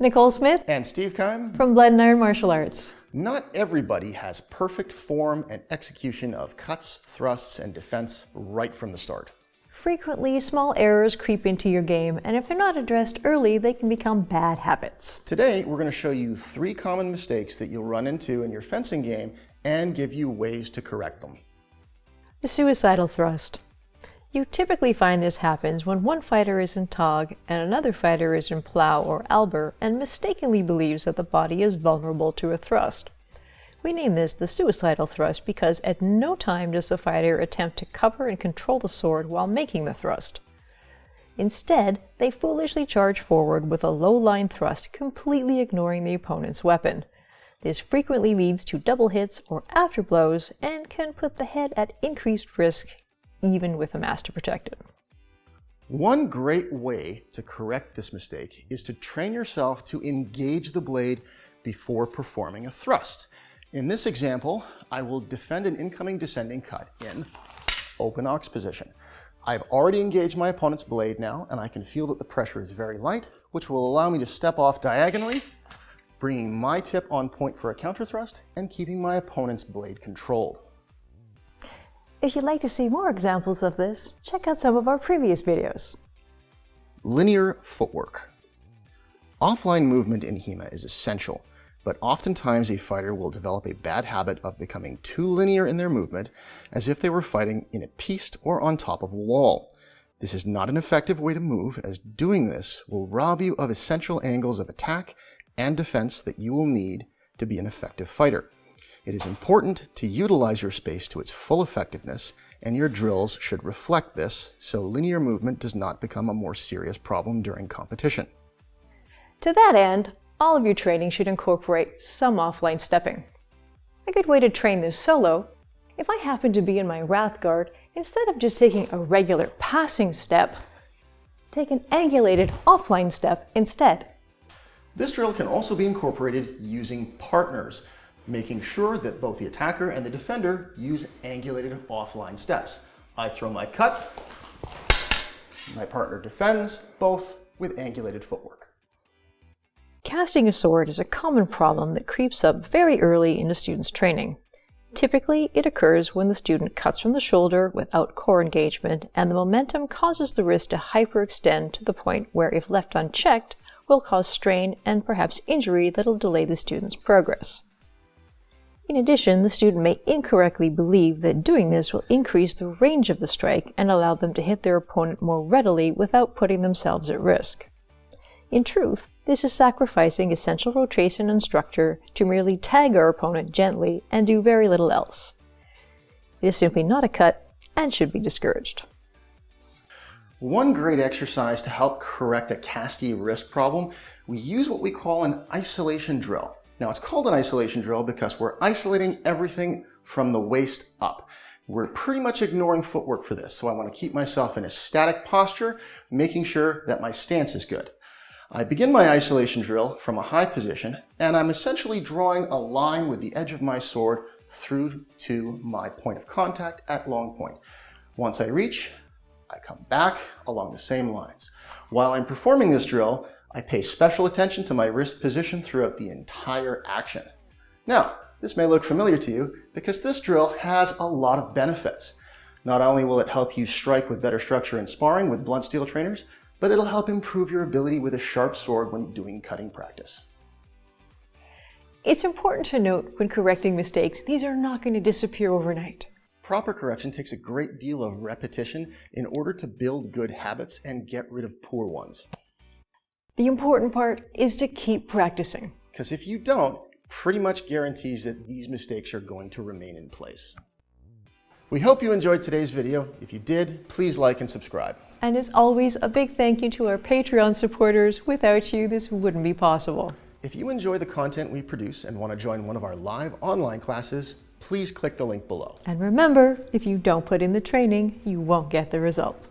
Nicole Smith and Steve Kime from Blood and Iron Martial Arts. Not everybody has perfect form and execution of cuts, thrusts, and defense right from the start. Frequently, small errors creep into your game, and if they're not addressed early, they can become bad habits. Today, we're going to show you 3 common mistakes that you'll run into in your fencing game and give you ways to correct them. The suicidal thrust. You typically find this happens when one fighter is in Tog and another fighter is in Plow or Alber and mistakenly believes that the body is vulnerable to a thrust. We name this the suicidal thrust because at no time does the fighter attempt to cover and control the sword while making the thrust. Instead, they foolishly charge forward with a low-line thrust, completely ignoring the opponent's weapon. This frequently leads to double hits or afterblows and can put the head at increased risk even with a mask to protect it. One great way to correct this mistake is to train yourself to engage the blade before performing a thrust. In this example, I will defend an incoming descending cut in open ox position. I've already engaged my opponent's blade now, and I can feel that the pressure is very light, which will allow me to step off diagonally, bringing my tip on point for a counter thrust and keeping my opponent's blade controlled. If you'd like to see more examples of this, check out some of our previous videos. Linear footwork. Offline movement in HEMA is essential, but oftentimes a fighter will develop a bad habit of becoming too linear in their movement, as if they were fighting in a piste or on top of a wall. This is not an effective way to move, as doing this will rob you of essential angles of attack and defense that you will need to be an effective fighter. It is important to utilize your space to its full effectiveness, and your drills should reflect this so linear movement does not become a more serious problem during competition. To that end, all of your training should incorporate some offline stepping. A good way to train this solo, if I happen to be in my Wrath Guard, instead of just taking a regular passing step, take an angulated offline step instead. This drill can also be incorporated using partners, making sure that both the attacker and the defender use angulated offline steps. I throw my cut, my partner defends, both with angulated footwork. Casting a sword is a common problem that creeps up very early in a student's training. Typically, it occurs when the student cuts from the shoulder without core engagement, and the momentum causes the wrist to hyperextend to the point where, if left unchecked, will cause strain and perhaps injury that'll delay the student's progress. In addition, the student may incorrectly believe that doing this will increase the range of the strike and allow them to hit their opponent more readily without putting themselves at risk. In truth, this is sacrificing essential rotation and structure to merely tag our opponent gently and do very little else. It is simply not a cut and should be discouraged. One great exercise to help correct a castee wrist problem, we use what we call an isolation drill. Now, it's called an isolation drill because we're isolating everything from the waist up. We're pretty much ignoring footwork for this, so I want to keep myself in a static posture, making sure that my stance is good. I begin my isolation drill from a high position, and I'm essentially drawing a line with the edge of my sword through to my point of contact at long point. Once I reach, I come back along the same lines. While I'm performing this drill, I pay special attention to my wrist position throughout the entire action. Now, this may look familiar to you because this drill has a lot of benefits. Not only will it help you strike with better structure in sparring with blunt steel trainers, but it'll help improve your ability with a sharp sword when doing cutting practice. It's important to note when correcting mistakes, these are not going to disappear overnight. Proper correction takes a great deal of repetition in order to build good habits and get rid of poor ones. The important part is to keep practicing. Because if you don't, pretty much guarantees that these mistakes are going to remain in place. We hope you enjoyed today's video. If you did, please like and subscribe. And as always, a big thank you to our Patreon supporters. Without you, this wouldn't be possible. If you enjoy the content we produce and want to join one of our live online classes, please click the link below. And remember, if you don't put in the training, you won't get the result.